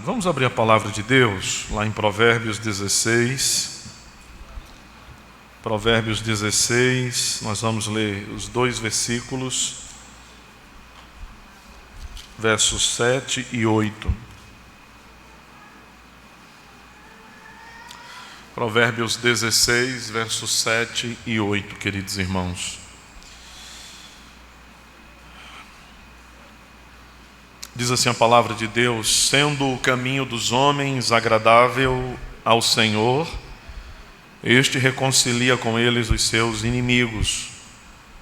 Vamos abrir a palavra de Deus lá em Provérbios 16. Provérbios 16, nós vamos ler os 2 versículos, versos 7 e 8. Provérbios 16, versos 7 e 8, queridos irmãos. Diz assim a palavra de Deus: sendo o caminho dos homens agradável ao Senhor, este reconcilia com eles os seus inimigos.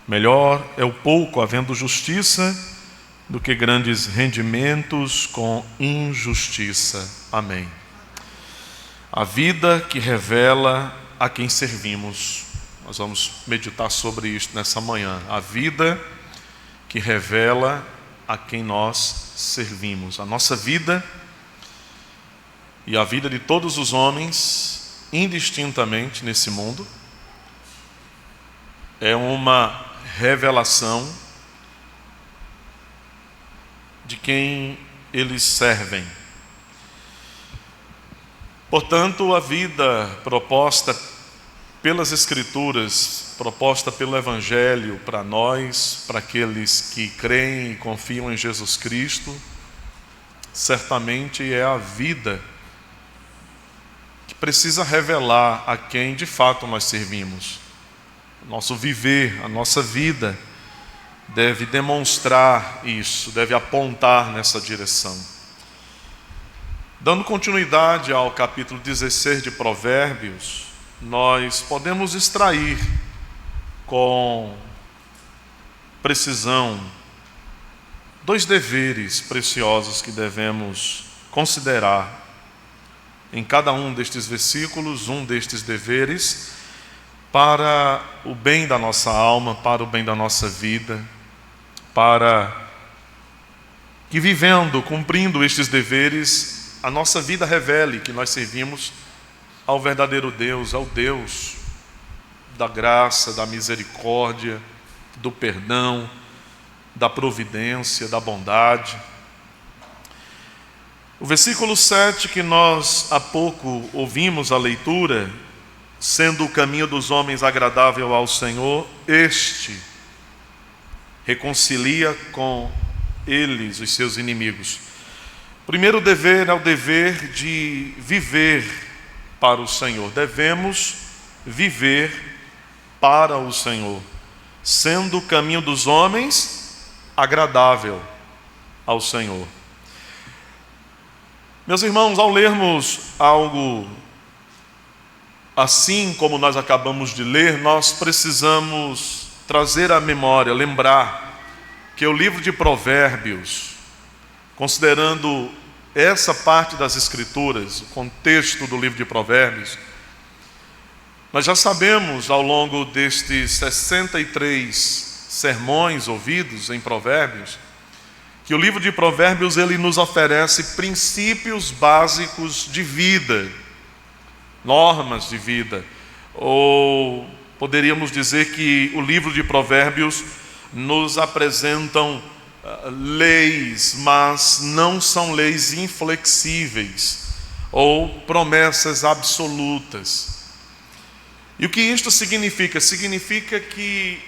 Melhor é o pouco havendo justiça do que grandes rendimentos com injustiça. Amém. A vida que revela a quem servimos. Nós vamos meditar sobre isso nessa manhã. A vida que revela a quem nós servimos. A nossa vida e a vida de todos os homens, indistintamente nesse mundo, é uma revelação de quem eles servem. Portanto, a vida proposta pelas Escrituras, proposta pelo Evangelho para nós, para aqueles que creem e confiam em Jesus Cristo, certamente é a vida que precisa revelar a quem de fato nós servimos. O nosso viver, a nossa vida deve demonstrar isso, deve apontar nessa direção. Dando continuidade ao capítulo 16 de Provérbios, nós podemos extrair com precisão 2 deveres preciosos que devemos considerar em cada um destes versículos, um destes deveres, para o bem da nossa alma, para o bem da nossa vida, para que vivendo, cumprindo estes deveres, a nossa vida revele que nós servimos ao verdadeiro Deus, ao Deus da graça, da misericórdia, do perdão, da providência, da bondade. O versículo 7 que nós há pouco ouvimos a leitura, sendo o caminho dos homens agradável ao Senhor, este reconcilia com eles os seus inimigos. O primeiro dever é o dever de viver para o Senhor. Devemos viver para o Senhor, sendo o caminho dos homens agradável ao Senhor. Meus irmãos, ao lermos algo assim como nós acabamos de ler, nós precisamos trazer à memória, lembrar que o livro de Provérbios, considerando essa parte das Escrituras, o contexto do livro de Provérbios, nós já sabemos ao longo destes 63 sermões ouvidos em Provérbios, que o livro de Provérbios ele nos oferece princípios básicos de vida, normas de vida, ou poderíamos dizer que o livro de Provérbios nos apresentam leis, mas não são leis inflexíveis ou promessas absolutas. E o que isto significa? Significa que,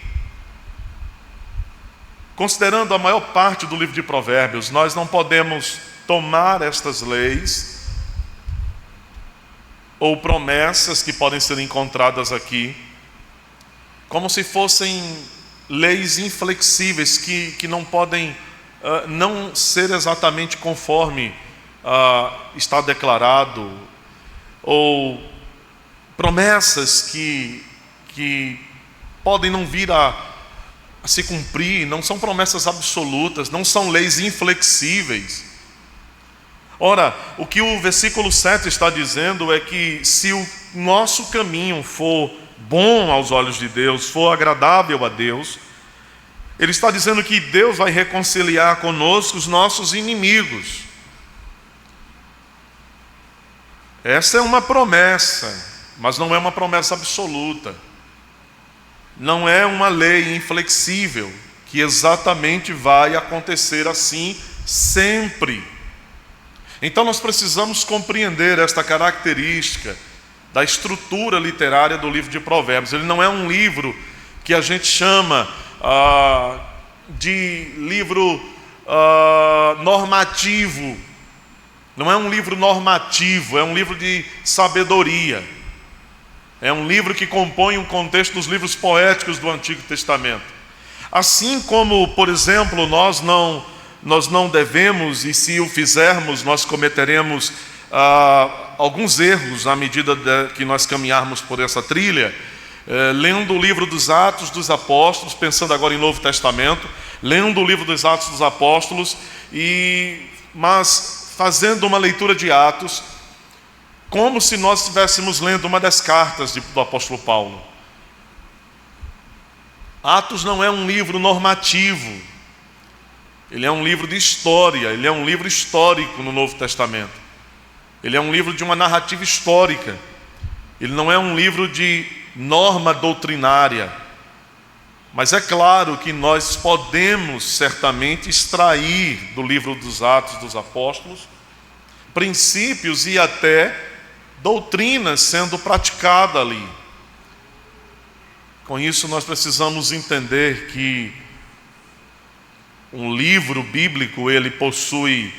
considerando a maior parte do livro de Provérbios, nós não podemos tomar estas leis ou promessas que podem ser encontradas aqui como se fossem leis inflexíveis que não podem não ser exatamente conforme está declarado, ou promessas que podem não vir a se cumprir, não são promessas absolutas, não são leis inflexíveis. Ora, o que o versículo 7 está dizendo é que se o nosso caminho for bom aos olhos de Deus, for agradável a Deus, ele está dizendo que Deus vai reconciliar conosco os nossos inimigos. Essa é uma promessa, mas não é uma promessa absoluta. Não é uma lei inflexível, que exatamente vai acontecer assim sempre. Então nós precisamos compreender esta característica da estrutura literária do livro de Provérbios. Ele não é um livro que a gente chama de livro normativo. Não é um livro normativo, é um livro de sabedoria. É um livro que compõe um contexto dos livros poéticos do Antigo Testamento. Assim como, por exemplo, nós não devemos, e se o fizermos, nós cometeremos alguns erros à medida que nós caminharmos por essa trilha, lendo o livro dos Atos dos Apóstolos, pensando agora em Novo Testamento, lendo o livro dos Atos dos Apóstolos, mas fazendo uma leitura de Atos, como se nós estivéssemos lendo uma das cartas do apóstolo Paulo. Atos não é um livro normativo, ele é um livro de história, ele é um livro histórico no Novo Testamento. Ele é um livro de uma narrativa histórica, ele não é um livro de norma doutrinária. Mas é claro que nós podemos certamente extrair do livro dos Atos dos Apóstolos princípios e até doutrinas sendo praticada ali. Com isso nós precisamos entender que um livro bíblico, ele possui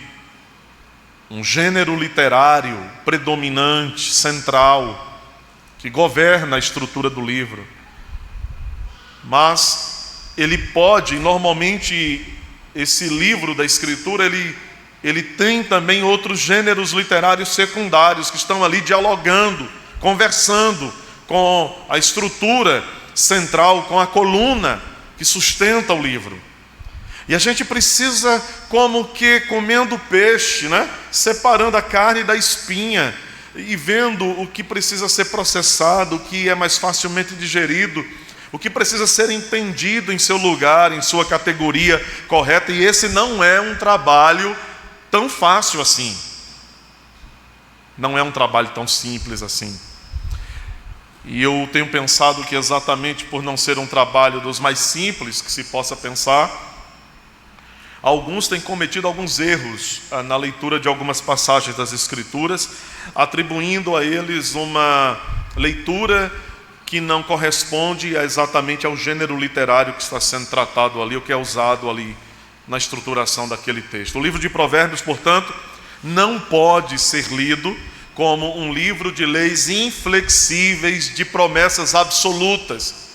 um gênero literário predominante, central, que governa a estrutura do livro. Mas ele pode, normalmente esse livro da Escritura, ele tem também outros gêneros literários secundários que estão ali dialogando, conversando com a estrutura central, com a coluna que sustenta o livro. E a gente precisa, como que comendo peixe, separando a carne da espinha e vendo o que precisa ser processado, o que é mais facilmente digerido, o que precisa ser entendido em seu lugar, em sua categoria correta. E esse não é um trabalho tão fácil assim. Não é um trabalho tão simples assim. E eu tenho pensado que exatamente por não ser um trabalho dos mais simples que se possa pensar, alguns têm cometido alguns erros na leitura de algumas passagens das Escrituras, atribuindo a eles uma leitura que não corresponde exatamente ao gênero literário que está sendo tratado ali, o que é usado ali na estruturação daquele texto. O livro de Provérbios, portanto, não pode ser lido como um livro de leis inflexíveis, de promessas absolutas,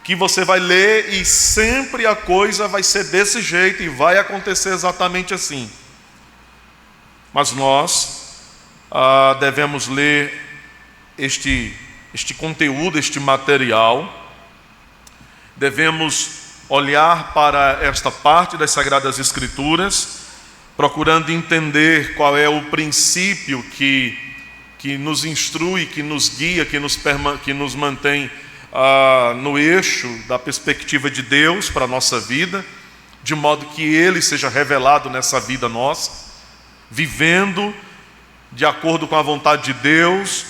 que você vai ler e sempre a coisa vai ser desse jeito e vai acontecer exatamente assim. Mas nós devemos ler este conteúdo, este material, devemos olhar para esta parte das Sagradas Escrituras, procurando entender qual é o princípio que nos instrui, que nos guia, que nos mantém no eixo da perspectiva de Deus para a nossa vida, de modo que Ele seja revelado nessa vida nossa, vivendo de acordo com a vontade de Deus,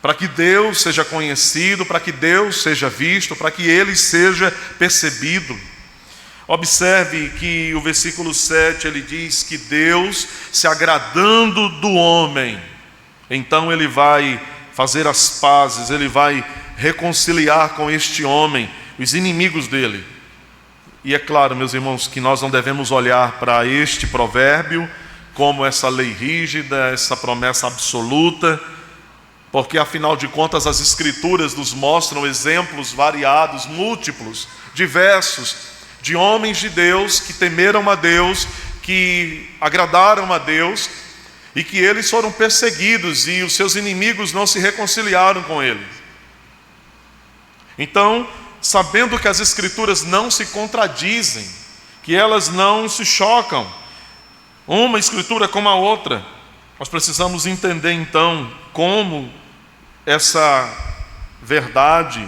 para que Deus seja conhecido, para que Deus seja visto, para que Ele seja percebido. Observe que o versículo 7, ele diz que Deus, se agradando do homem, então Ele vai fazer as pazes, Ele vai reconciliar com este homem os inimigos dele. E é claro, meus irmãos, que nós não devemos olhar para este provérbio como essa lei rígida, essa promessa absoluta, porque afinal de contas as Escrituras nos mostram exemplos variados, múltiplos, diversos, de homens de Deus que temeram a Deus, que agradaram a Deus, e que eles foram perseguidos e os seus inimigos não se reconciliaram com eles. Então, sabendo que as Escrituras não se contradizem, que elas não se chocam, uma Escritura como a outra, nós precisamos entender então como essa verdade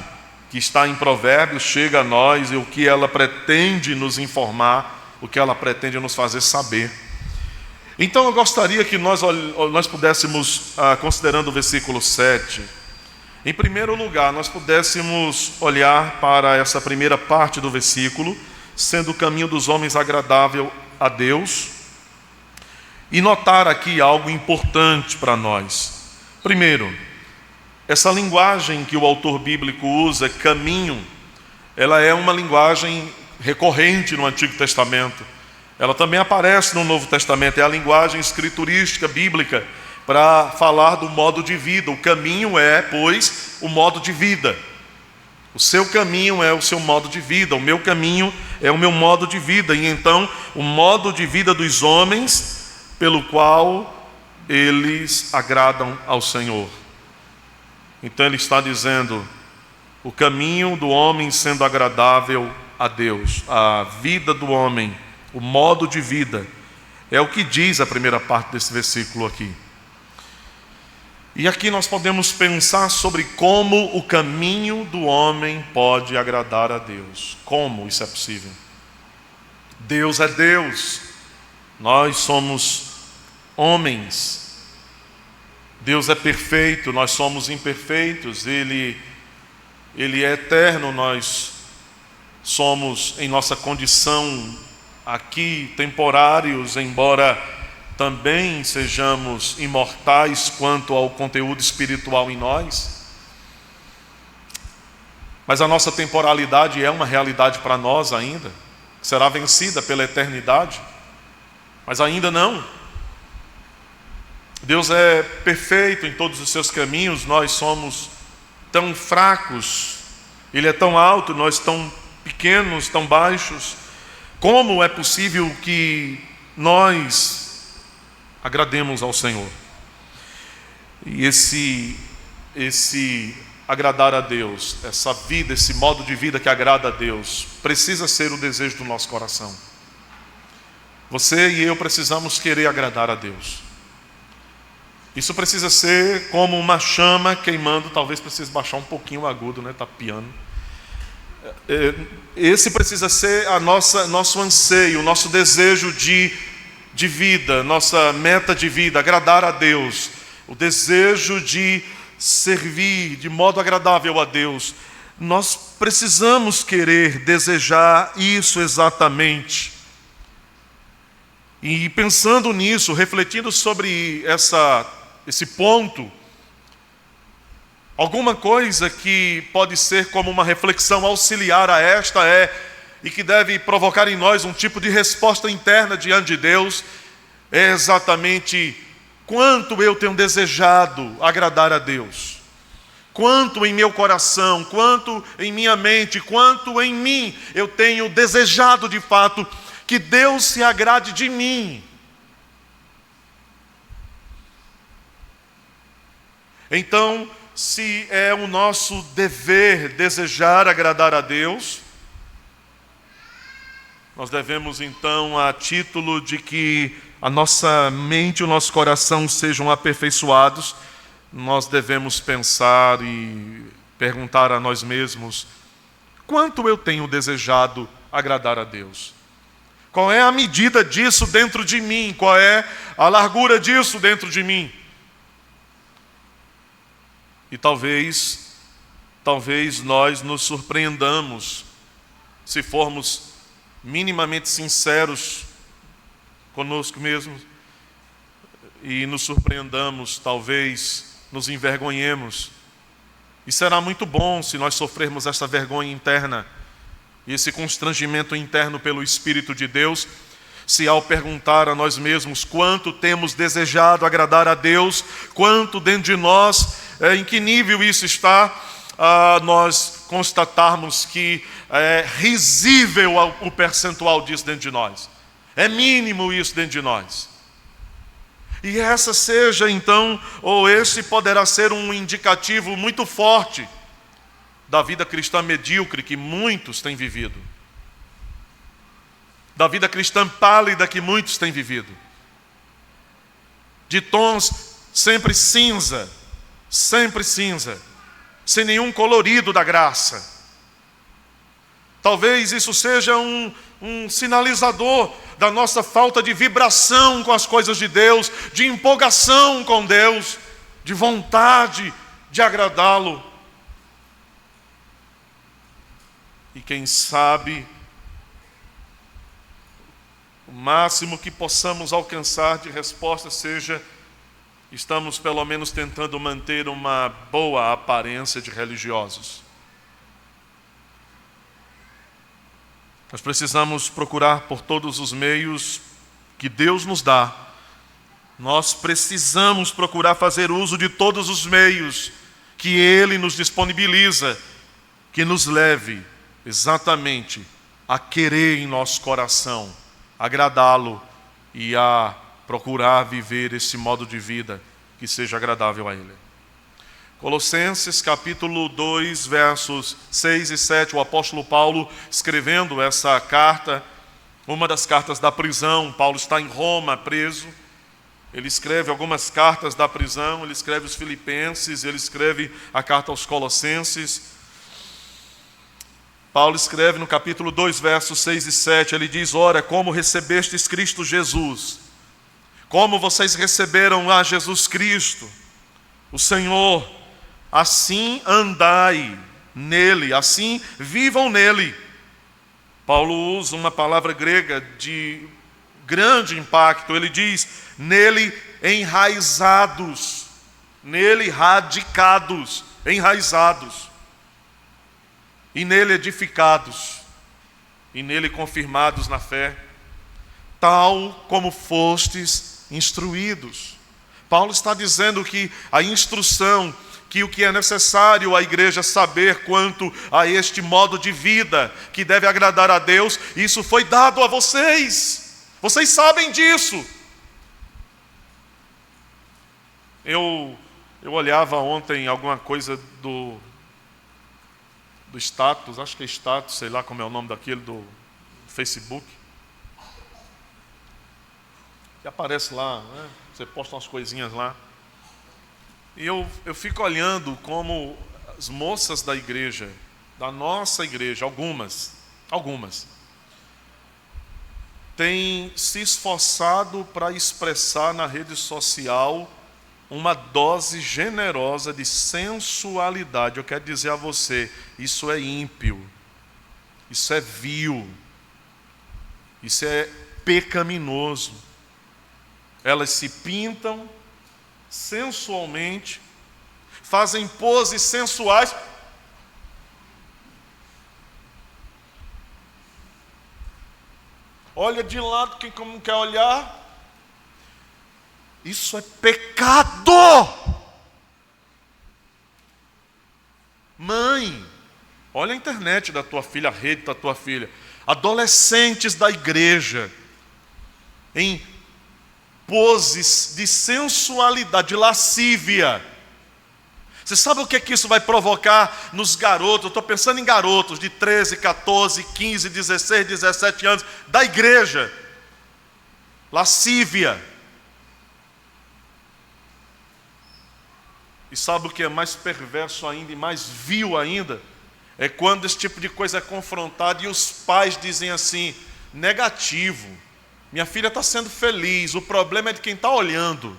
que está em Provérbios chega a nós e o que ela pretende nos informar, o que ela pretende nos fazer saber. Então eu gostaria que nós pudéssemos, considerando o versículo 7, em primeiro lugar, nós pudéssemos olhar para essa primeira parte do versículo, sendo o caminho dos homens agradável a Deus, e notar aqui algo importante para nós. Primeiro, essa linguagem que o autor bíblico usa, caminho, ela é uma linguagem recorrente no Antigo Testamento. Ela também aparece no Novo Testamento, é a linguagem escriturística bíblica para falar do modo de vida. O caminho é, pois, o modo de vida. O seu caminho é o seu modo de vida, o meu caminho é o meu modo de vida. E então, o modo de vida dos homens pelo qual eles agradam ao Senhor. Então ele está dizendo, o caminho do homem sendo agradável a Deus, a vida do homem, o modo de vida, é o que diz a primeira parte desse versículo aqui. E aqui nós podemos pensar sobre como o caminho do homem pode agradar a Deus. Como isso é possível? Deus é Deus, nós somos homens. Deus é perfeito, nós somos imperfeitos. Ele é eterno, nós somos, em nossa condição aqui, temporários, embora também sejamos imortais quanto ao conteúdo espiritual em nós. Mas a nossa temporalidade é uma realidade para nós ainda, que será vencida pela eternidade, mas ainda não. Deus é perfeito em todos os seus caminhos, nós somos tão fracos, Ele é tão alto, nós tão pequenos, tão baixos. Como é possível que nós agrademos ao Senhor? E esse agradar a Deus, essa vida, esse modo de vida que agrada a Deus, precisa ser o desejo do nosso coração. Você e eu precisamos querer agradar a Deus. Isso precisa ser como uma chama queimando. Talvez precise baixar um pouquinho o agudo, né? Está piano. Esse precisa ser nosso anseio, nosso desejo de vida, nossa meta de vida, agradar a Deus. O desejo de servir de modo agradável a Deus. Nós precisamos querer, desejar isso exatamente. E pensando nisso, refletindo sobre esse ponto, alguma coisa que pode ser como uma reflexão auxiliar a esta e que deve provocar em nós um tipo de resposta interna diante de Deus, é exatamente quanto eu tenho desejado agradar a Deus. Quanto em meu coração, quanto em minha mente, quanto em mim eu tenho desejado de fato que Deus se agrade de mim. Então, se é o nosso dever desejar agradar a Deus, nós devemos então, a título de que a nossa mente e o nosso coração sejam aperfeiçoados, nós devemos pensar e perguntar a nós mesmos: quanto eu tenho desejado agradar a Deus? Qual é a medida disso dentro de mim? Qual é a largura disso dentro de mim? E talvez nós nos surpreendamos, se formos minimamente sinceros conosco mesmos, e nos surpreendamos, talvez nos envergonhemos. E será muito bom se nós sofrermos essa vergonha interna, esse constrangimento interno pelo Espírito de Deus, se ao perguntar a nós mesmos quanto temos desejado agradar a Deus, quanto dentro de nós, em que nível isso está, nós constatarmos que é risível o percentual disso dentro de nós. É mínimo isso dentro de nós. E essa seja então, ou esse poderá ser um indicativo muito forte da vida cristã medíocre que muitos têm vivido. Da vida cristã pálida que muitos têm vivido. De tons sempre cinza, sem nenhum colorido da graça. Talvez isso seja um sinalizador da nossa falta de vibração com as coisas de Deus, de empolgação com Deus, de vontade de agradá-lo. E quem sabe, o máximo que possamos alcançar de resposta seja: estamos pelo menos tentando manter uma boa aparência de religiosos. Nós precisamos procurar por todos os meios que Deus nos dá. Nós precisamos procurar fazer uso de todos os meios que Ele nos disponibiliza, que nos leve exatamente a querer em nosso coração agradá-lo e a procurar viver esse modo de vida que seja agradável a Ele. Colossenses capítulo 2, versos 6 e 7, o apóstolo Paulo escrevendo essa carta, uma das cartas da prisão. Paulo está em Roma, preso. Ele escreve algumas cartas da prisão, ele escreve os Filipenses, ele escreve a carta aos Colossenses. Paulo escreve no capítulo 2, versos 6 e 7, ele diz: ora, como recebestes Cristo Jesus, como vocês receberam a Jesus Cristo, o Senhor, assim andai nele, assim vivam nele. Paulo usa uma palavra grega de grande impacto. Ele diz: nele enraizados, nele radicados, enraizados, e nele edificados, e nele confirmados na fé, tal como fostes instruídos. Paulo está dizendo que a instrução, que o que é necessário a igreja saber quanto a este modo de vida que deve agradar a Deus, isso foi dado a vocês. Vocês sabem disso. Eu olhava ontem alguma coisa do status, acho que é status, sei lá como é o nome daquele, do Facebook. Que aparece lá, né? Você posta umas coisinhas lá. E eu fico olhando como as moças da igreja, da nossa igreja, algumas, têm se esforçado para expressar na rede social uma dose generosa de sensualidade. Eu quero dizer a você, isso é ímpio, isso é vil, isso é pecaminoso. Elas se pintam sensualmente, fazem poses sensuais. Olha de lado quem como quer olhar. Isso é pecado. Mãe, olha a internet da tua filha, a rede da tua filha. Adolescentes da igreja em poses de sensualidade, de lascívia. Você sabe o que é que isso vai provocar nos garotos? Eu estou pensando em garotos de 13, 14, 15, 16, 17 anos, da igreja. Lascívia. E sabe o que é mais perverso ainda e mais vil ainda? É quando esse tipo de coisa é confrontado e os pais dizem assim: negativo, minha filha está sendo feliz, o problema é de quem está olhando.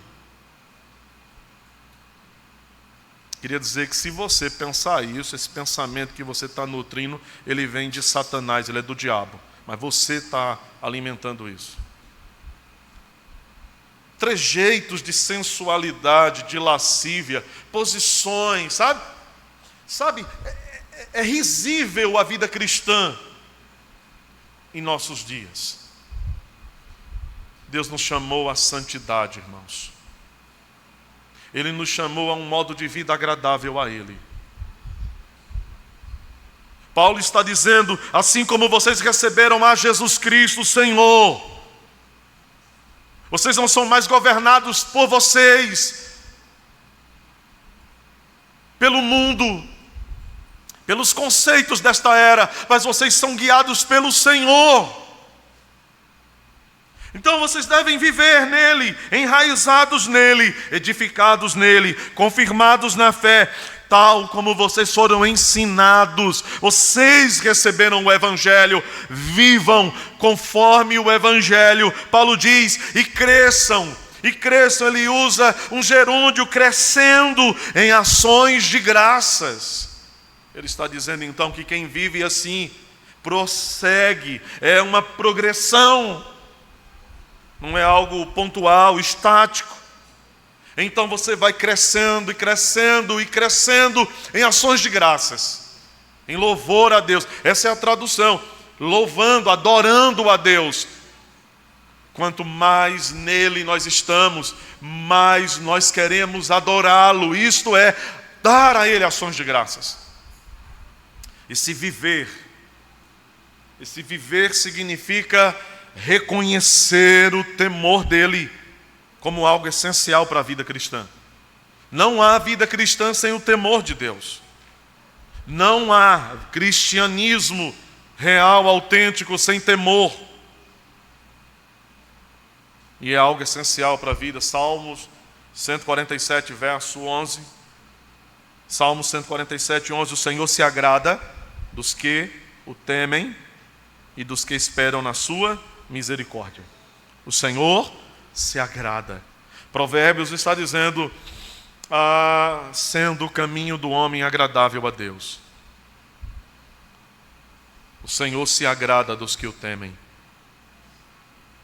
Queria dizer que se você pensar isso, esse pensamento que você está nutrindo, ele vem de Satanás, ele é do diabo. Mas você está alimentando isso. Trejeitos de sensualidade, de lascívia, posições, sabe? É risível a vida cristã em nossos dias. Deus nos chamou à santidade, irmãos. Ele nos chamou a um modo de vida agradável a Ele. Paulo está dizendo: assim como vocês receberam a Jesus Cristo, o Senhor, vocês não são mais governados por vocês, pelo mundo, pelos conceitos desta era, mas vocês são guiados pelo Senhor. Então vocês devem viver nele, enraizados nele, edificados nele, confirmados na fé, tal como vocês foram ensinados. Vocês receberam o Evangelho, vivam conforme o Evangelho. Paulo diz: e cresçam, ele usa um gerúndio, crescendo em ações de graças. Ele está dizendo então que quem vive assim, prossegue, é uma progressão. não é algo pontual, estático. Então você vai crescendo e crescendo e crescendo em ações de graças, em louvor a Deus. Essa é a tradução, louvando, adorando a Deus. Quanto mais nele nós estamos, mais nós queremos adorá-lo. Isto é, dar a ele ações de graças. Esse viver significa reconhecer o temor dele como algo essencial para a vida cristã. Não há vida cristã sem o temor de Deus. Não há cristianismo real, autêntico, sem temor. E é algo essencial para a vida. Salmos 147, verso 11. Salmos 147, 11. O Senhor se agrada dos que o temem e dos que esperam na sua misericórdia. O Senhor se agrada. Provérbios está dizendo, sendo o caminho do homem agradável a Deus. O Senhor se agrada dos que o temem.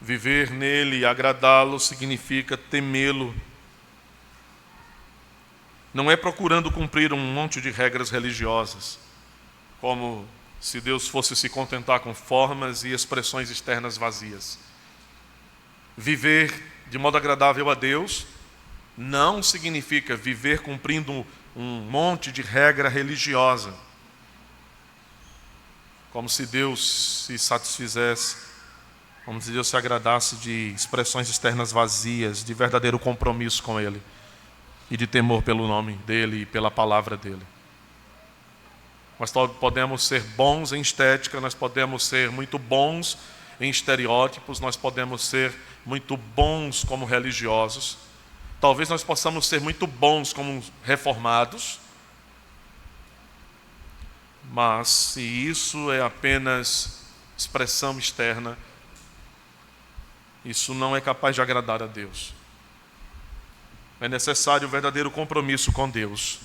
Viver nele e agradá-lo significa temê-lo. Não é procurando cumprir um monte de regras religiosas, como se Deus fosse se contentar com formas e expressões externas vazias. Viver de modo agradável a Deus não significa viver cumprindo um monte de regra religiosa, como se Deus se satisfizesse, como se Deus se agradasse de expressões externas vazias, de verdadeiro compromisso com Ele e de temor pelo nome dEle e pela palavra dEle. Nós podemos ser bons em estética, nós podemos ser muito bons em estereótipos, nós podemos ser muito bons como religiosos, talvez nós possamos ser muito bons como reformados, mas se isso é apenas expressão externa, isso não é capaz de agradar a Deus. É necessário o verdadeiro compromisso com Deus.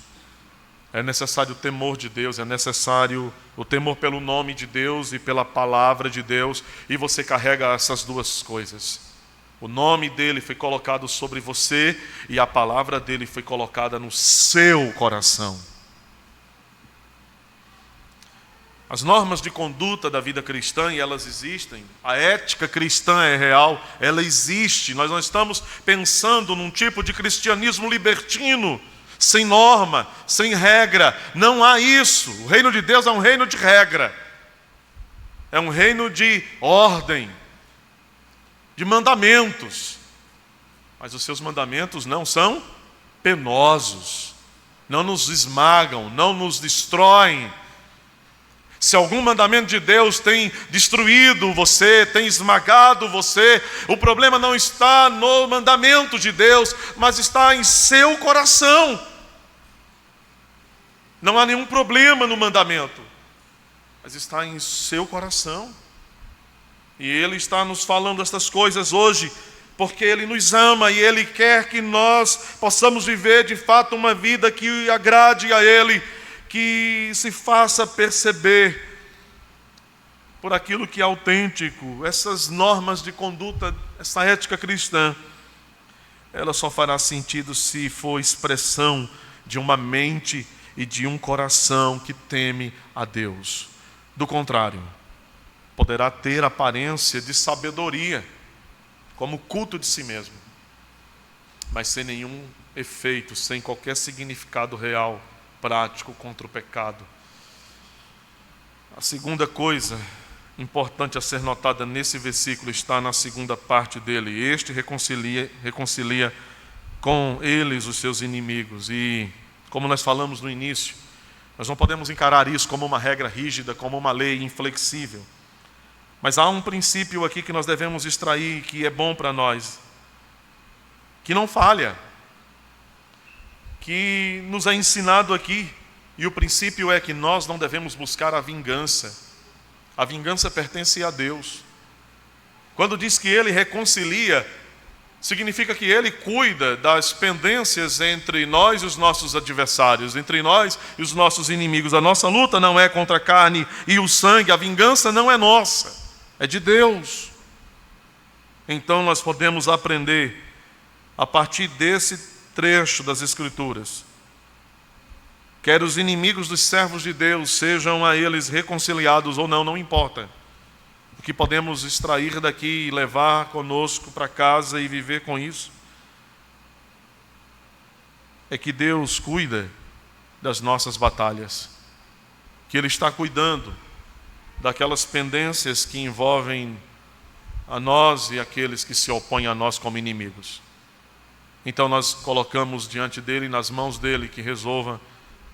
É necessário o temor de Deus, é necessário o temor pelo nome de Deus e pela palavra de Deus, e você carrega essas duas coisas. O nome dele foi colocado sobre você e a palavra dele foi colocada no seu coração. As normas de conduta da vida cristã, e elas existem, a ética cristã é real, ela existe. Nós não estamos pensando num tipo de cristianismo libertino, sem norma, sem regra. Não há isso. O reino de Deus é um reino de regra. É um reino de ordem, de mandamentos. Mas os seus mandamentos não são penosos, não nos esmagam, não nos destroem. Se algum mandamento de Deus tem destruído você, tem esmagado você, o problema não está no mandamento de Deus, mas está em seu coração. Não há nenhum problema no mandamento, mas está em seu coração. E Ele está nos falando estas coisas hoje, porque Ele nos ama e Ele quer que nós possamos viver de fato uma vida que agrade a Ele, que se faça perceber por aquilo que é autêntico. Essas normas de conduta, essa ética cristã, ela só fará sentido se for expressão de uma mente e de um coração que teme a Deus. Do contrário, poderá ter aparência de sabedoria, como culto de si mesmo, mas sem nenhum efeito, sem qualquer significado real, prático contra o pecado. A segunda coisa importante a ser notada nesse versículo está na segunda parte dele. Este reconcilia com eles os seus inimigos. E como nós falamos no início, nós não podemos encarar isso como uma regra rígida, como uma lei inflexível. Mas há um princípio aqui que nós devemos extrair, que é bom para nós, que não falha, que nos é ensinado aqui. E o princípio é que nós não devemos buscar a vingança. A vingança pertence a Deus. Quando diz que Ele reconcilia, significa que Ele cuida das pendências entre nós e os nossos adversários, entre nós e os nossos inimigos. A nossa luta não é contra a carne e o sangue, a vingança não é nossa, é de Deus. então nós podemos aprender a partir desse trecho das Escrituras. Quer os inimigos dos servos de Deus sejam a eles reconciliados ou não, não importa. O que podemos extrair daqui e levar conosco para casa e viver com isso é que Deus cuida das nossas batalhas, que Ele está cuidando daquelas pendências que envolvem a nós e aqueles que se opõem a nós como inimigos. Então nós colocamos diante dEle, nas mãos dEle, que resolva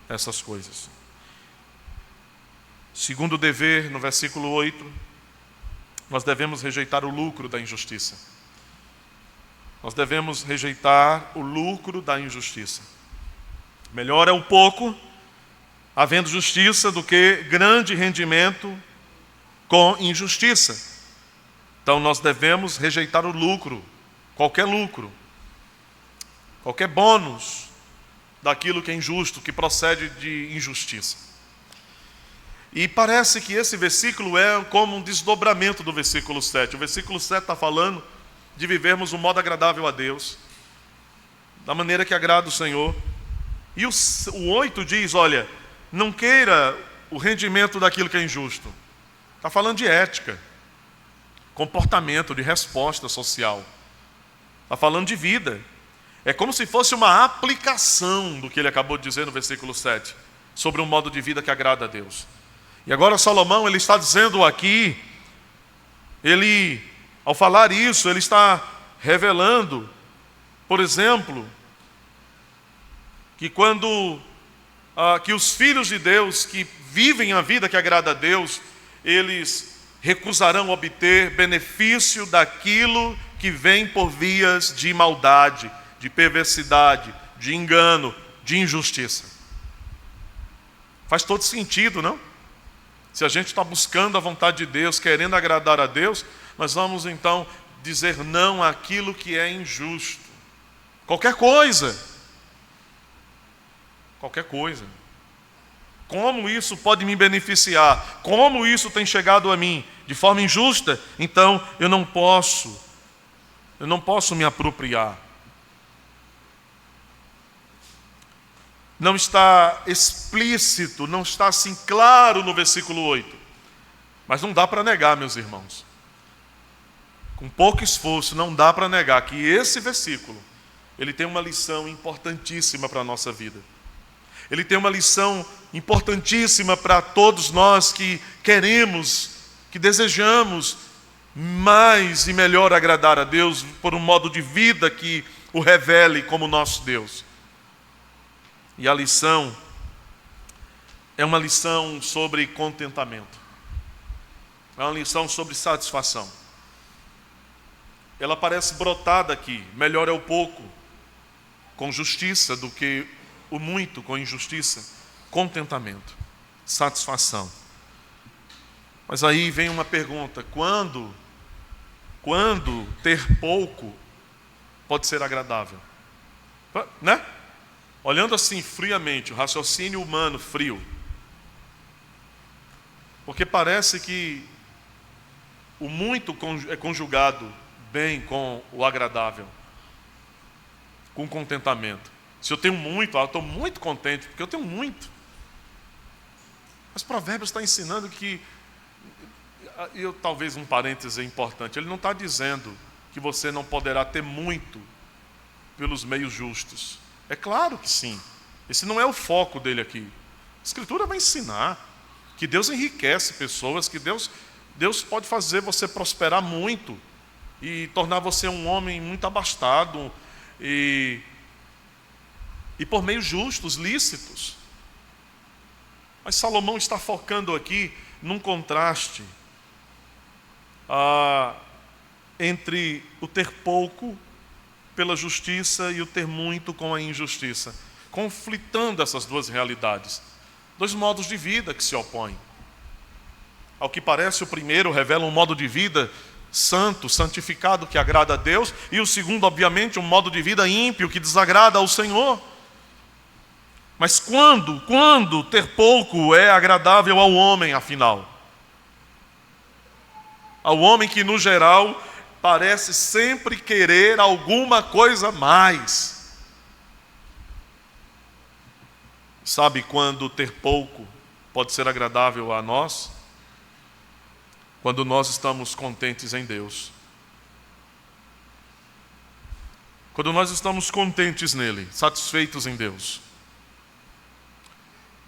essas coisas. Segundo dever, no versículo 8, nós devemos rejeitar o lucro da injustiça. Nós devemos rejeitar o lucro da injustiça. Melhor é o pouco, havendo justiça, do que grande rendimento com injustiça. Então nós devemos rejeitar o lucro, qualquer bônus daquilo que é injusto, que procede de injustiça. E parece que esse versículo é como um desdobramento do versículo 7. O versículo 7 está falando de vivermos um modo agradável a Deus, da maneira que agrada o Senhor. E o 8 diz, olha, não queira o rendimento daquilo que é injusto. Está falando de ética, comportamento, de resposta social. Está falando de vida. É como se fosse uma aplicação do que ele acabou de dizer no versículo 7, sobre um modo de vida que agrada a Deus. E agora Salomão, ele está dizendo aqui, ao falar isso, ele está revelando, por exemplo, que que os filhos de Deus que vivem a vida que agrada a Deus, eles recusarão obter benefício daquilo que vem por vias de maldade, de perversidade, de engano, de injustiça. Faz todo sentido, não? Se a gente está buscando a vontade de Deus, querendo agradar a Deus, nós vamos então dizer não àquilo que é injusto. Qualquer coisa. Como isso pode me beneficiar? Como isso tem chegado a mim de forma injusta? Então eu não posso me apropriar. Não está explícito, não está assim claro no versículo 8. Mas não dá para negar, meus irmãos. Com pouco esforço, não dá para negar que esse versículo, ele tem uma lição importantíssima para a nossa vida. Ele tem uma lição importantíssima para todos nós que queremos, que desejamos mais e melhor agradar a Deus por um modo de vida que o revele como nosso Deus. E a lição é uma lição sobre contentamento. É uma lição sobre satisfação. Ela parece brotada aqui. Melhor é o pouco com justiça do que o muito com injustiça. Contentamento, satisfação. Mas aí vem uma pergunta: quando ter pouco pode ser agradável? Né? Olhando assim friamente, o raciocínio humano frio. Porque parece que o muito é conjugado bem com o agradável, com contentamento. Se eu tenho muito, eu estou muito contente, porque eu tenho muito. Mas Provérbios está ensinando que, talvez um parêntese importante, ele não está dizendo que você não poderá ter muito pelos meios justos. É claro que sim. Esse não é o foco dele aqui. A Escritura vai ensinar que Deus enriquece pessoas, que Deus pode fazer você prosperar muito e tornar você um homem muito abastado e por meios justos, lícitos. Mas Salomão está focando aqui num contraste entre o ter pouco pela justiça e o ter muito com a injustiça, conflitando essas duas realidades, dois modos de vida que se opõem. Ao que parece, o primeiro revela um modo de vida santo, santificado, que agrada a Deus, e o segundo, obviamente, um modo de vida ímpio, que desagrada ao Senhor. Mas quando ter pouco é agradável ao homem, afinal? Ao homem que, no geral, parece sempre querer alguma coisa a mais. Sabe quando ter pouco pode ser agradável a nós? Quando nós estamos contentes em Deus. Quando nós estamos contentes nele, satisfeitos em Deus.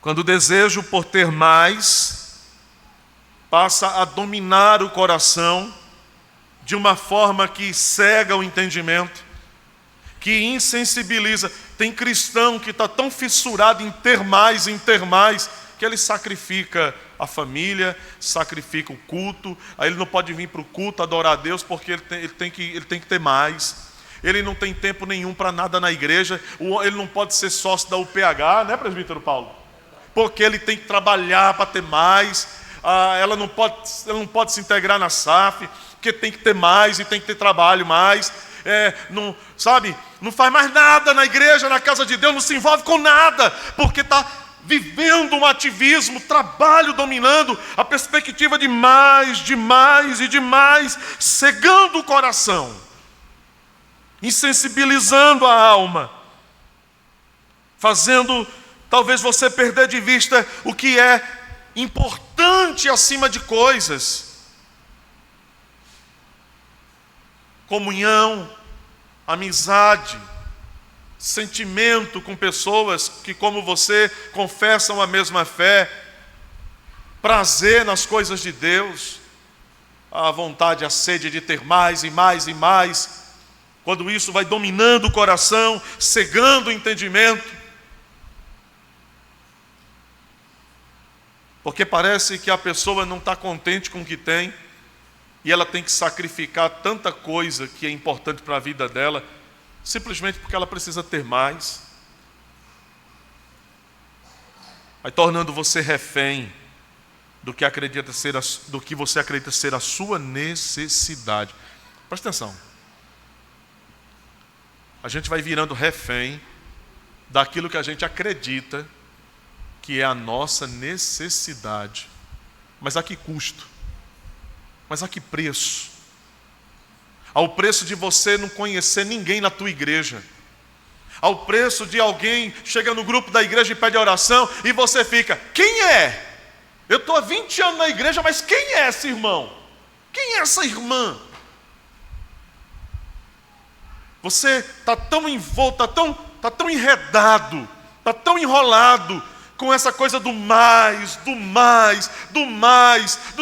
Quando o desejo por ter mais passa a dominar o coração de uma forma que cega o entendimento, que insensibiliza. Tem cristão que está tão fissurado em ter mais, que ele sacrifica a família, sacrifica o culto. Aí ele não pode vir para o culto adorar a Deus porque ele tem que ter mais. Ele não tem tempo nenhum para nada na igreja. Ele não pode ser sócio da UPH, né, presbítero Paulo? Porque ele tem que trabalhar para ter mais. Ela não pode se integrar na SAF, porque tem que ter mais e tem que ter trabalho mais. Não faz mais nada na igreja, na casa de Deus, não se envolve com nada, porque está vivendo um ativismo, trabalho dominando, a perspectiva de mais, cegando o coração, insensibilizando a alma, fazendo talvez você perder de vista o que é importante acima de coisas. Comunhão, amizade, sentimento com pessoas que, como você, confessam a mesma fé, prazer nas coisas de Deus, a vontade, a sede de ter mais e mais. Quando isso vai dominando o coração, cegando o entendimento, porque parece que a pessoa não está contente com o que tem, e ela tem que sacrificar tanta coisa que é importante para a vida dela, simplesmente porque ela precisa ter mais. Vai tornando você refém do que você acredita ser a sua necessidade. Presta atenção. A gente vai virando refém daquilo que a gente acredita que é a nossa necessidade. Mas a que custo? Mas a que preço? Ao preço de você não conhecer ninguém na tua igreja. Ao preço de alguém chega no grupo da igreja e pede oração e você fica, quem é? Eu estou há 20 anos na igreja, mas quem é esse irmão? Quem é essa irmã? Você está tão envolto, está tão enredado, está tão enrolado com essa coisa do mais, do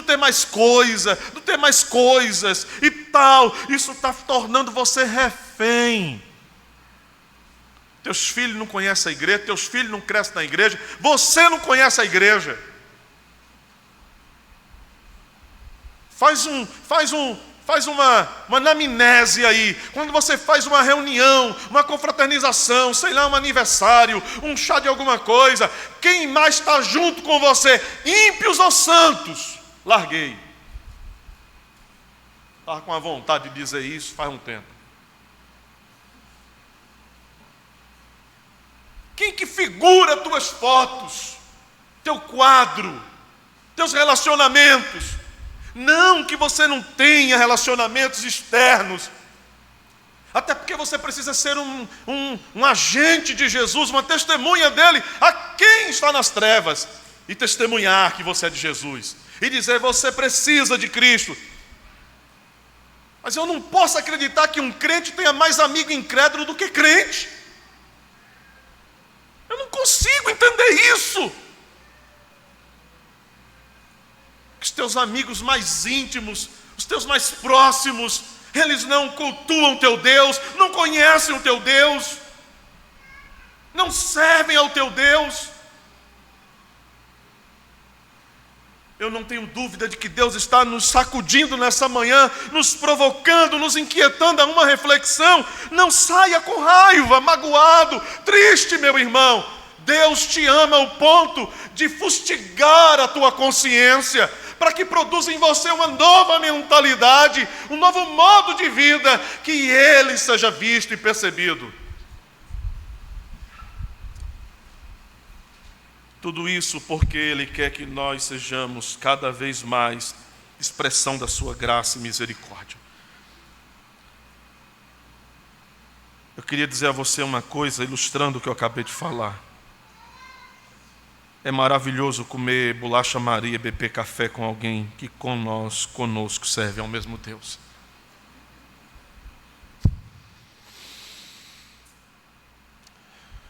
ter mais coisa, do ter mais coisas e tal. Isso está tornando você refém. Teus filhos não conhecem a igreja, teus filhos não crescem na igreja, você não conhece a igreja. Faz uma anamnese aí. Quando você faz uma reunião, uma confraternização, sei lá, um aniversário, um chá de alguma coisa, quem mais está junto com você? Ímpios ou santos? Larguei. Estava com a vontade de dizer isso faz um tempo. Quem que figura tuas fotos, teu quadro, teus relacionamentos? Não que você não tenha relacionamentos externos, até porque você precisa ser um agente de Jesus, uma testemunha dele a quem está nas trevas, e testemunhar que você é de Jesus, e dizer você precisa de Cristo. Mas eu não posso acreditar que um crente tenha mais amigo incrédulo do que crente. Eu não consigo entender isso. Os teus amigos mais íntimos, os teus mais próximos, eles não cultuam o teu Deus, não conhecem o teu Deus, não servem ao teu Deus. Eu não tenho dúvida de que Deus está nos sacudindo nessa manhã, nos provocando, nos inquietando a uma reflexão. Não saia com raiva, magoado, triste, meu irmão. Deus te ama ao ponto de fustigar a tua consciência, para que produza em você uma nova mentalidade, um novo modo de vida, que Ele seja visto e percebido. Tudo isso porque Ele quer que nós sejamos cada vez mais expressão da sua graça e misericórdia. queria dizer a você uma coisa, ilustrando o que eu acabei de falar. É maravilhoso comer bolacha Maria, beber café com alguém que conosco serve ao mesmo Deus.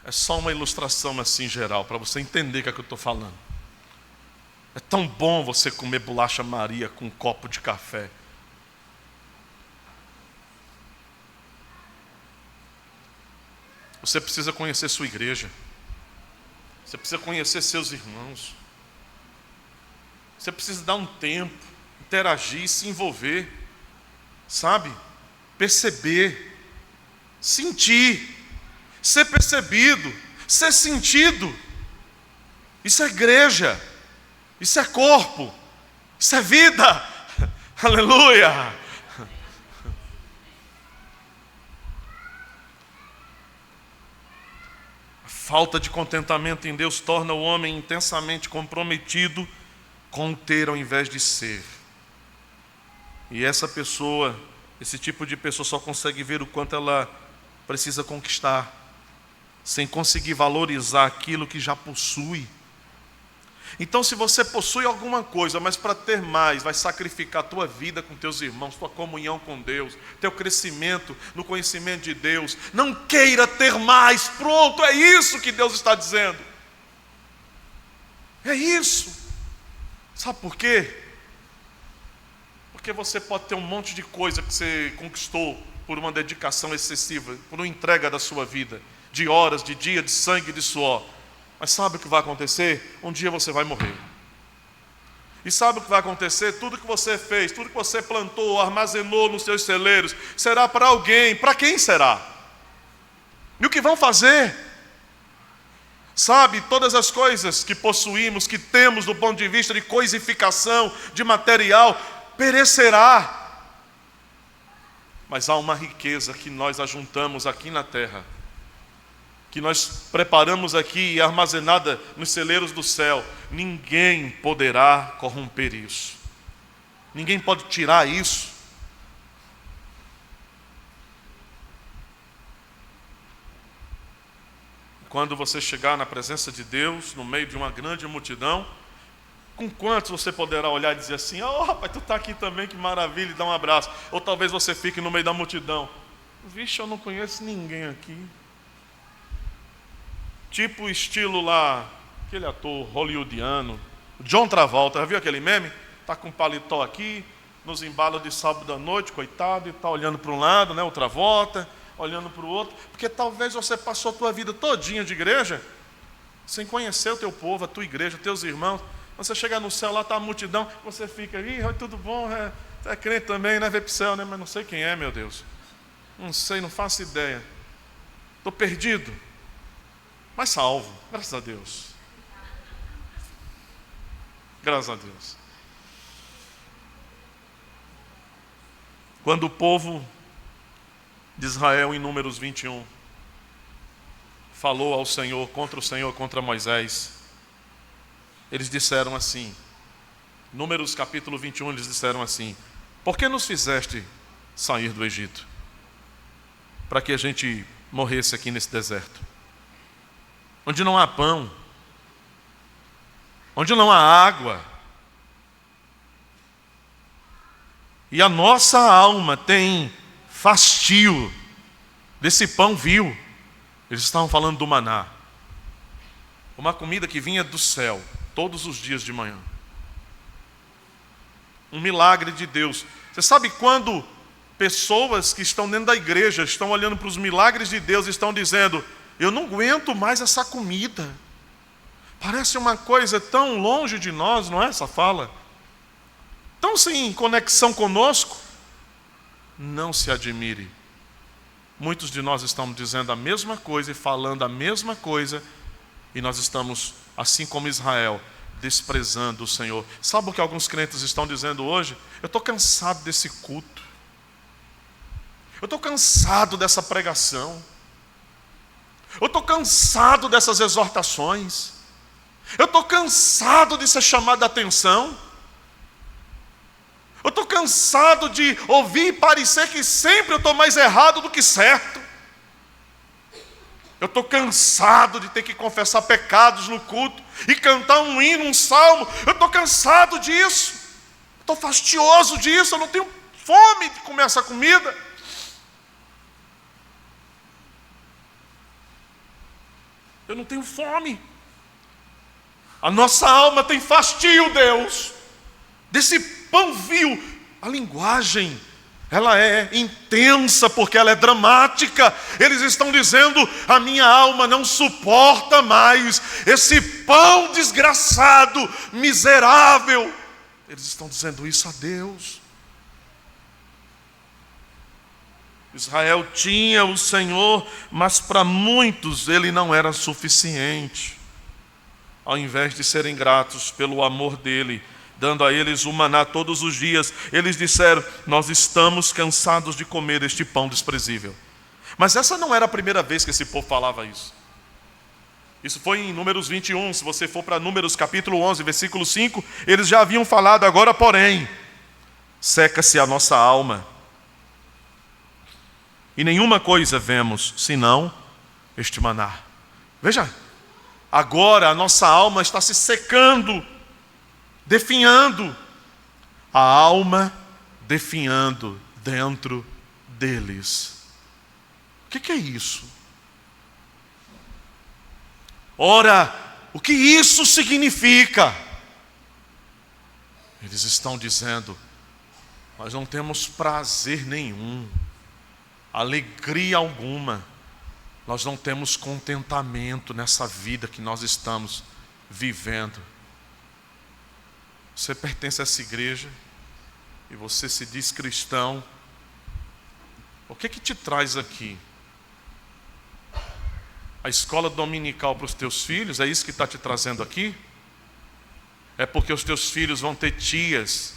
É só uma ilustração assim geral, para você entender o que é que eu estou falando. É tão bom você comer bolacha Maria com um copo de café. Você precisa conhecer sua igreja. Você precisa conhecer seus irmãos. Você precisa dar um tempo, interagir, se envolver. Sabe? Perceber. Sentir. Ser percebido. Ser sentido. Isso é igreja. Isso é corpo. Isso é vida. Aleluia. Falta de contentamento em Deus torna o homem intensamente comprometido com o ter ao invés de ser. E essa pessoa, esse tipo de pessoa só consegue ver o quanto ela precisa conquistar, sem conseguir valorizar aquilo que já possui. Então, se você possui alguma coisa, mas para ter mais, vai sacrificar a tua vida com teus irmãos, tua comunhão com Deus, teu crescimento no conhecimento de Deus, não queira ter mais, pronto, é isso que Deus está dizendo. É isso. Sabe por quê? Porque você pode ter um monte de coisa que você conquistou por uma dedicação excessiva, por uma entrega da sua vida, de horas, de dia, de sangue, de suor. Mas sabe o que vai acontecer? Um dia você vai morrer. E sabe o que vai acontecer? Tudo que você fez, tudo que você plantou, armazenou nos seus celeiros, será para alguém. Para quem será? E o que vão fazer? Sabe, todas as coisas que possuímos, que temos do ponto de vista de coisificação, de material, perecerá. Mas há uma riqueza que nós ajuntamos aqui na terra, que nós preparamos aqui e armazenada nos celeiros do céu. Ninguém poderá corromper isso. Ninguém pode tirar isso. Quando você chegar na presença de Deus, no meio de uma grande multidão, com quantos você poderá olhar e dizer assim: oh, rapaz, tu está aqui também, que maravilha, e dar um abraço. Ou talvez você fique no meio da multidão: vixe, eu não conheço ninguém aqui. Tipo estilo lá, aquele ator hollywoodiano, John Travolta, já viu aquele meme? Está com um paletó aqui, nos embalos de sábado à noite, coitado, e está olhando para um lado, né, o Travolta, olhando para o outro, porque talvez você passou a tua vida todinha de igreja, sem conhecer o teu povo, a tua igreja, teus irmãos. Você chega no céu, lá está a multidão, você fica: ih, tudo bom, é crente também, né, vai para o céu, né? Mas não sei quem é, meu Deus. Não sei, não faço ideia. Estou perdido. Mas salvo, graças a Deus. Graças a Deus. Quando o povo de Israel, em Números 21, falou ao Senhor, contra Moisés, eles disseram assim, Números capítulo 21, eles disseram assim: por que nos fizeste sair do Egito? Para que a gente morresse aqui nesse deserto, onde não há pão, onde não há água, e a nossa alma tem fastio desse pão vil. Eles estavam falando do maná, uma comida que vinha do céu todos os dias de manhã, um milagre de Deus. Você sabe quando pessoas que estão dentro da igreja estão olhando para os milagres de Deus e estão dizendo: eu não aguento mais essa comida, parece uma coisa tão longe de nós, não é essa fala? Tão sem conexão conosco. Não se admire, muitos de nós estamos dizendo a mesma coisa e falando a mesma coisa, e nós estamos, assim como Israel, desprezando o Senhor. Sabe o que alguns crentes estão dizendo hoje? Eu estou cansado desse culto, eu estou cansado dessa pregação, eu estou cansado dessas exortações, eu estou cansado de ser chamado a atenção, eu estou cansado de ouvir e parecer que sempre eu estou mais errado do que certo. Eu estou cansado de ter que confessar pecados no culto e cantar um hino, um salmo. Eu estou cansado disso. Estou fastioso disso. Eu não tenho fome de comer essa comida. Eu não tenho fome. A nossa alma tem fastio, Deus, desse pão vil. A linguagem, ela é intensa porque ela é dramática. Eles estão dizendo: a minha alma não suporta mais esse pão desgraçado, miserável. Eles estão dizendo isso a Deus. Israel tinha o Senhor, mas para muitos ele não era suficiente. Ao invés de serem gratos pelo amor dele, dando a eles o maná todos os dias, eles disseram: nós estamos cansados de comer este pão desprezível. Mas essa não era a primeira vez que esse povo falava isso. Isso foi em Números 21, se você for para Números capítulo 11, versículo 5, eles já haviam falado: agora porém, seca-se a nossa alma, e nenhuma coisa vemos, senão este maná. Veja, agora a nossa alma está se secando, definhando. A alma definhando dentro deles. O que é isso? Ora, o que isso significa? Eles estão dizendo: nós não temos prazer nenhum, alegria alguma, nós não temos contentamento nessa vida que nós estamos vivendo. Você pertence a essa igreja e você se diz cristão. O que te traz aqui? A escola dominical para os teus filhos, é isso que está te trazendo aqui? É porque os teus filhos vão ter tias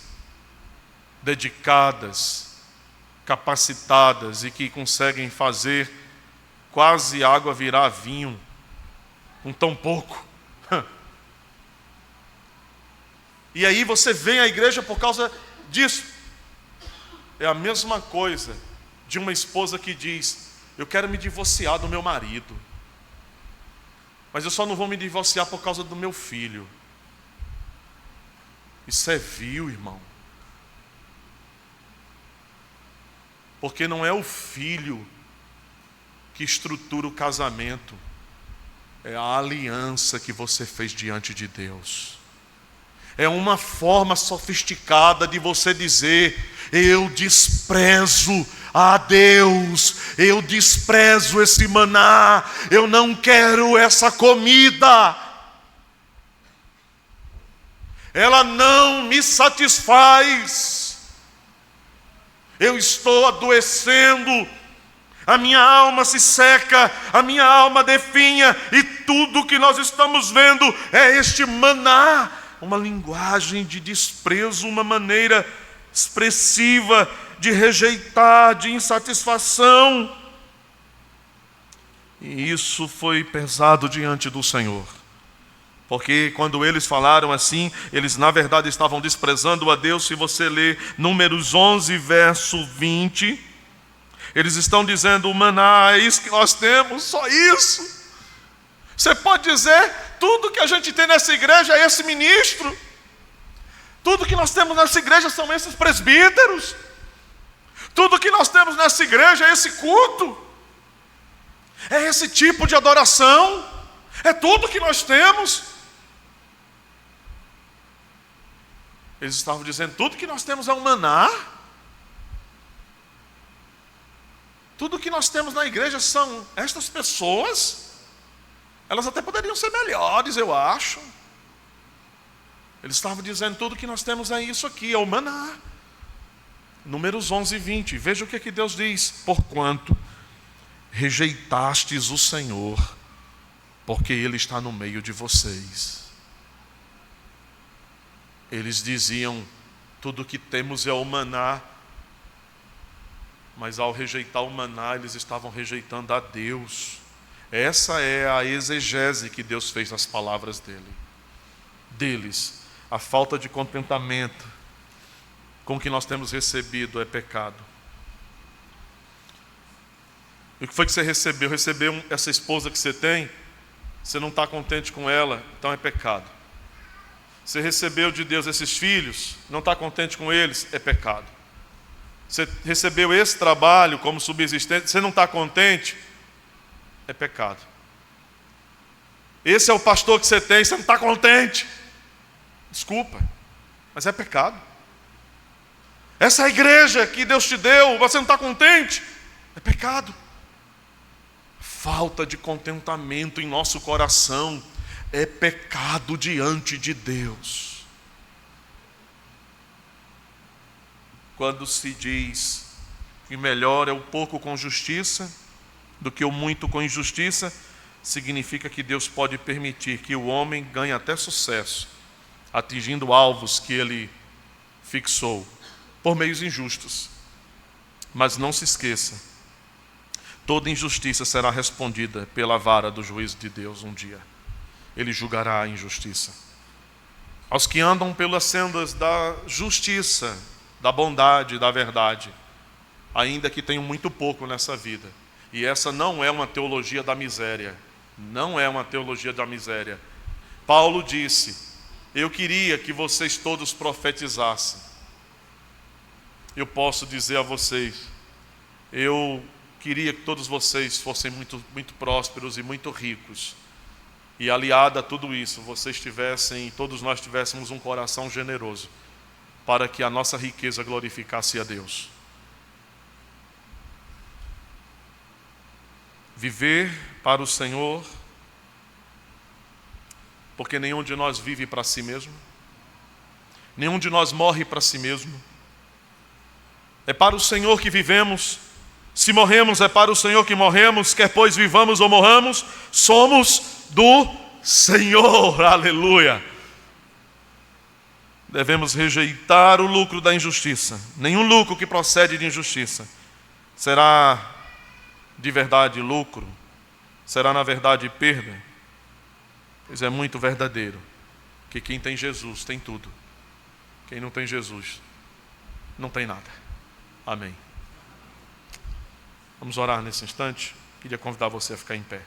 dedicadas, capacitadas e que conseguem fazer quase água virar vinho com tão pouco. E aí você vem à igreja por causa disso. É a mesma coisa de uma esposa que diz: eu quero me divorciar do meu marido, mas eu só não vou me divorciar por causa do meu filho. Isso é vil, irmão. Porque não é o filho que estrutura o casamento, é a aliança que você fez diante de Deus. É uma forma sofisticada de você dizer: eu desprezo a Deus, eu desprezo esse maná, eu não quero essa comida, ela não me satisfaz, eu estou adoecendo, a minha alma se seca, a minha alma definha, e tudo que nós estamos vendo é este maná. Uma linguagem de desprezo, uma maneira expressiva de rejeitar, de insatisfação. E isso foi pesado diante do Senhor. Porque quando eles falaram assim, eles na verdade estavam desprezando a Deus. Se você ler Números 11, verso 20, eles estão dizendo: o maná é isso que nós temos, só isso. Você pode dizer: tudo que a gente tem nessa igreja é esse ministro, tudo que nós temos nessa igreja são esses presbíteros, tudo que nós temos nessa igreja é esse culto, é esse tipo de adoração, é tudo que nós temos. Eles estavam dizendo: tudo que nós temos é um maná, tudo que nós temos na igreja são estas pessoas. Elas até poderiam ser melhores, eu acho. Eles estavam dizendo: tudo que nós temos é isso aqui, é o maná. Números 11, 20. Veja o que Deus diz: porquanto rejeitastes o Senhor, porque Ele está no meio de vocês. Eles diziam: tudo que temos é o maná. Mas ao rejeitar o maná, eles estavam rejeitando a Deus. Essa é a exegese que Deus fez nas palavras deles. A falta de contentamento com o que nós temos recebido é pecado. E o que foi que você recebeu? Recebeu essa esposa que você tem, você não está contente com ela, então é pecado. Você recebeu de Deus esses filhos, não está contente com eles, é pecado. Você recebeu esse trabalho como subsistente, você não está contente, é pecado. Esse é o pastor que você tem, você não está contente, desculpa, mas é pecado. Essa é a igreja que Deus te deu, você não está contente, é pecado. Falta de contentamento em nosso coração é pecado diante de Deus. Quando se diz que melhor é o pouco com justiça do que o muito com injustiça, significa que Deus pode permitir que o homem ganhe até sucesso, atingindo alvos que ele fixou, por meios injustos. Mas não se esqueça, toda injustiça será respondida pela vara do juízo de Deus um dia. Ele julgará a injustiça. Aos que andam pelas sendas da justiça, da bondade, da verdade, ainda que tenham muito pouco nessa vida. E essa não é uma teologia da miséria. Não é uma teologia da miséria. Paulo disse: eu queria que vocês todos profetizassem. Eu posso dizer a vocês, eu queria que todos vocês fossem muito prósperos e muito ricos. E aliado a tudo isso, vocês tivessem, e todos nós tivéssemos um coração generoso, para que a nossa riqueza glorificasse a Deus. Viver para o Senhor, porque nenhum de nós vive para si mesmo, nenhum de nós morre para si mesmo. É para o Senhor que vivemos. Se morremos, é para o Senhor que morremos. Quer pois vivamos ou morramos, somos do Senhor. Aleluia. Devemos rejeitar o lucro da injustiça. Nenhum lucro que procede de injustiça será de verdade lucro, será na verdade perda. Pois é muito verdadeiro que quem tem Jesus tem tudo. Quem não tem Jesus não tem nada. Amém. Vamos orar nesse instante. Queria convidar você a ficar em pé.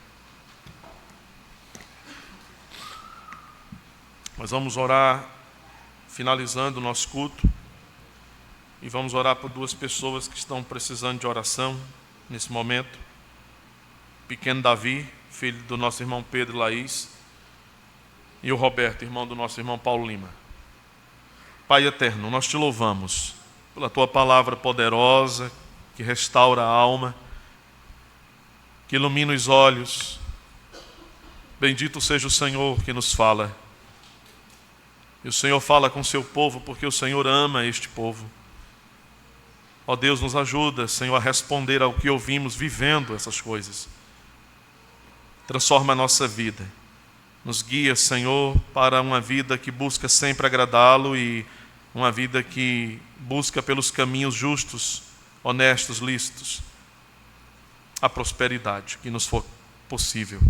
Nós vamos orar finalizando o nosso culto. E vamos orar por duas pessoas que estão precisando de oração nesse momento. Pequeno Davi, filho do nosso irmão Pedro e Laís. E o Roberto, irmão do nosso irmão Paulo Lima. Pai eterno, nós te louvamos pela tua palavra poderosa, que restaura a alma, que ilumina os olhos. Bendito seja o Senhor que nos fala. E o Senhor fala com o seu povo, porque o Senhor ama este povo. Ó Deus, nos ajuda, Senhor, a responder ao que ouvimos vivendo essas coisas. Transforma a nossa vida. Nos guia, Senhor, para uma vida que busca sempre agradá-lo e uma vida que busca pelos caminhos justos, honestos, lícitos, a prosperidade que nos for possível.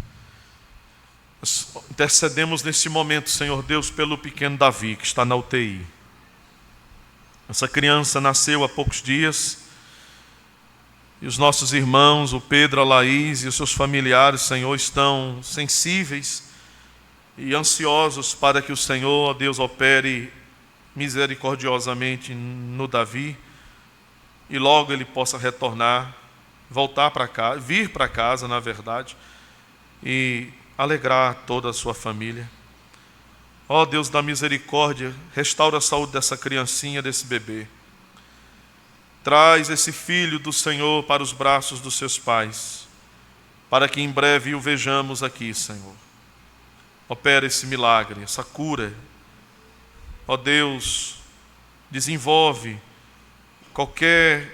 Nós intercedemos nesse momento, Senhor Deus, pelo pequeno Davi, que está na UTI. Essa criança nasceu há poucos dias, e os nossos irmãos, o Pedro, a Laís e os seus familiares, Senhor, estão sensíveis e ansiosos para que o Senhor, ó Deus, opere misericordiosamente no Davi, e logo ele possa retornar, voltar para casa, vir para casa, na verdade, e alegrar toda a sua família. Ó Deus da misericórdia, restaura a saúde dessa criancinha, desse bebê. Traz esse filho do Senhor para os braços dos seus pais, para que em breve o vejamos aqui, Senhor. Opera esse milagre, essa cura. Ó Deus, desenvolve qualquer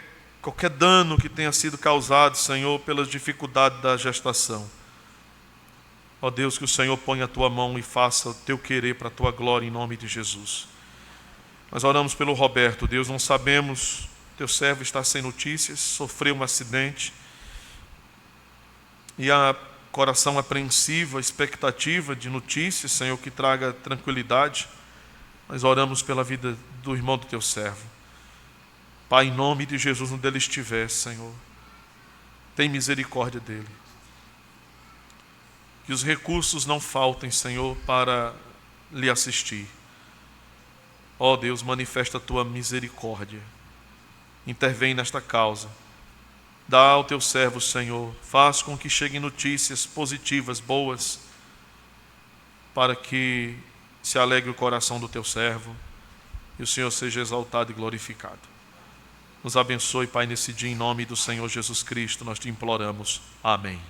dano que tenha sido causado, Senhor, pelas dificuldades da gestação. Ó Deus, que o Senhor ponha a tua mão e faça o teu querer para a tua glória, em nome de Jesus. Nós oramos pelo Roberto, Deus, não sabemos, teu servo está sem notícias, sofreu um acidente, e há coração apreensivo, a expectativa de notícias, Senhor, que traga tranquilidade. Nós oramos pela vida do irmão do teu servo. Pai, em nome de Jesus, onde ele estiver, Senhor, tem misericórdia dele. Que os recursos não faltem, Senhor, para lhe assistir. Ó Deus, manifesta a tua misericórdia. Intervém nesta causa. Dá ao teu servo, Senhor, faz com que cheguem notícias positivas, boas, para que se alegre o coração do teu servo e o Senhor seja exaltado e glorificado. Nos abençoe, Pai, nesse dia, em nome do Senhor Jesus Cristo, nós te imploramos. Amém.